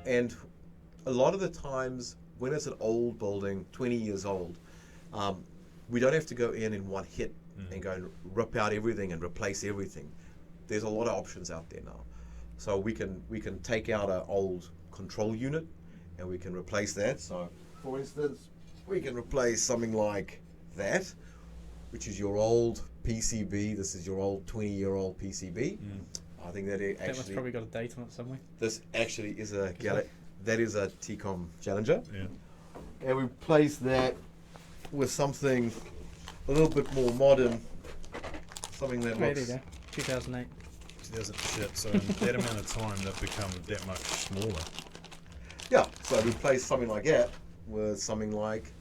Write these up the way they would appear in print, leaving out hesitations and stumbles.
And a lot of the times when it's an old building, 20 years old, we don't have to go in one hit and go and rip out everything and replace everything. There's a lot of options out there now. So we can take out an old control unit and we can replace that. So for instance, we can replace something like that, which is your old PCB. This is your old 20-year-old PCB. I think that That one's probably got a date on it somewhere. This actually is that is a TCOM Challenger. Yeah. And we replace that with something a little bit more modern, something that There looks... you go, 2008. Shit. So in that amount of time, they've become that much smaller. Yeah, so we replace something like that with something like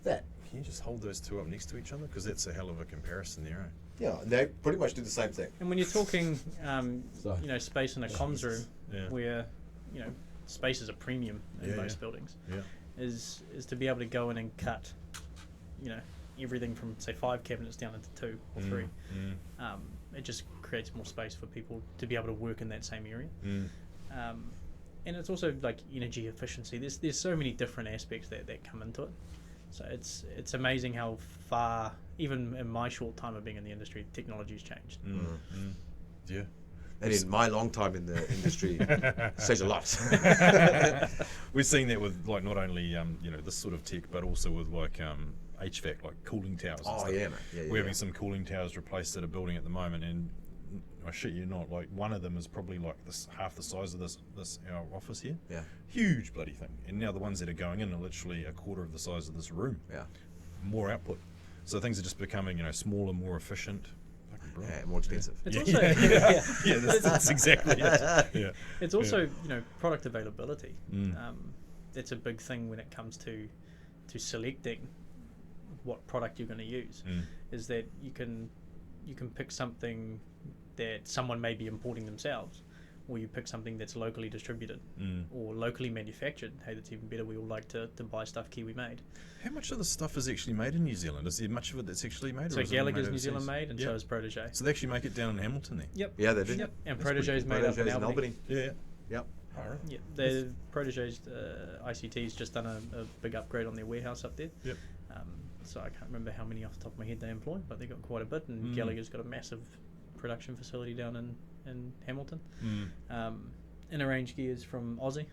that. Can you just hold those two up next to each other? Because that's a hell of a comparison there, eh? Yeah, and they pretty much do the same thing. And when you're talking, space in a comms room, Yeah. where, space is a premium in most buildings, is to be able to go in and cut, everything from say 5 cabinets down into 2 or 3. It just creates more space for people to be able to work in that same area. And it's also like energy efficiency. There's so many different aspects that come into it. So it's amazing how far, even in my short time of being in the industry, technology's changed. Yeah. And in my long time in the industry, says a lot. We've seen that with like not only this sort of tech, but also with like HVAC, like cooling towers. And stuff. Yeah, man. Yeah, We're having some cooling towers replaced at a building at the moment, and I shit you not, like one of them is probably like half the size of this our office here. Yeah. Huge bloody thing. And now the ones that are going in are literally a quarter of the size of this room. Yeah. More output. So things are just becoming, smaller, more efficient. Yeah, more expensive. It's also That's exactly it. Yeah. It's also product availability. That's a big thing when it comes to selecting what product you're going to use. Is that you can pick something that someone may be importing themselves, or you pick something that's locally distributed or locally manufactured. Hey, that's even better. We all like to buy stuff Kiwi made. How much of the stuff is actually made in New Zealand? Is there much of it that's actually made? So or is Gallagher's it New Zealand made, and so is Protégé. So they actually make it down in Hamilton then? Yep. Yeah, they do. Yep. And That's Protégé's pretty made up in Protégé's in Albany. Yeah. Yep. Alright. Yeah, the Protégé's ICT's just done a big upgrade on their warehouse up there. Yep. So I can't remember how many off the top of my head they employ, but they got quite a bit. And Gallagher's got a massive production facility down in Hamilton. Inner range gears from Aussie,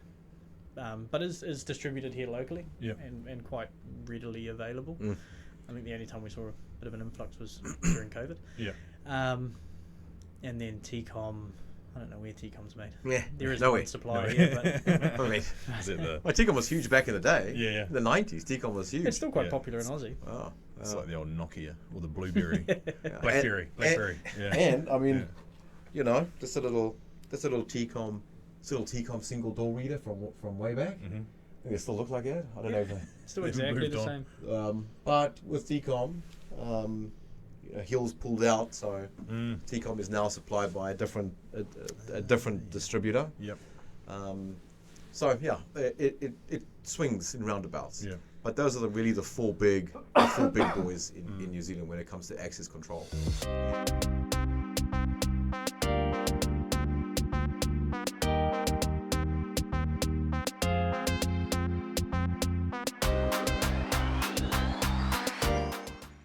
but is distributed here locally and quite readily available. I think the only time we saw a bit of an influx was during COVID. Yeah. And then TCOM. I don't know where TCOM's made. Yeah, There is nowhere. one supplier here, but I mean, Is it the? well, TCOM was huge back in the day. Yeah. In the 90s, TCOM was huge. it's still quite Yeah. popular in Aussie. Oh, It's like the old Nokia or the Blueberry, yeah. BlackBerry. Yeah. And I mean, just a little TCOM, single door reader from way back. I think it still look like it. I don't know if Still They've exactly moved the on. same. but with TCOM, Hill's pulled out, so TCOM is now supplied by a different distributor. Yep. So yeah, it swings in roundabouts. Yeah. But those are really the four big boys in New Zealand when it comes to access control.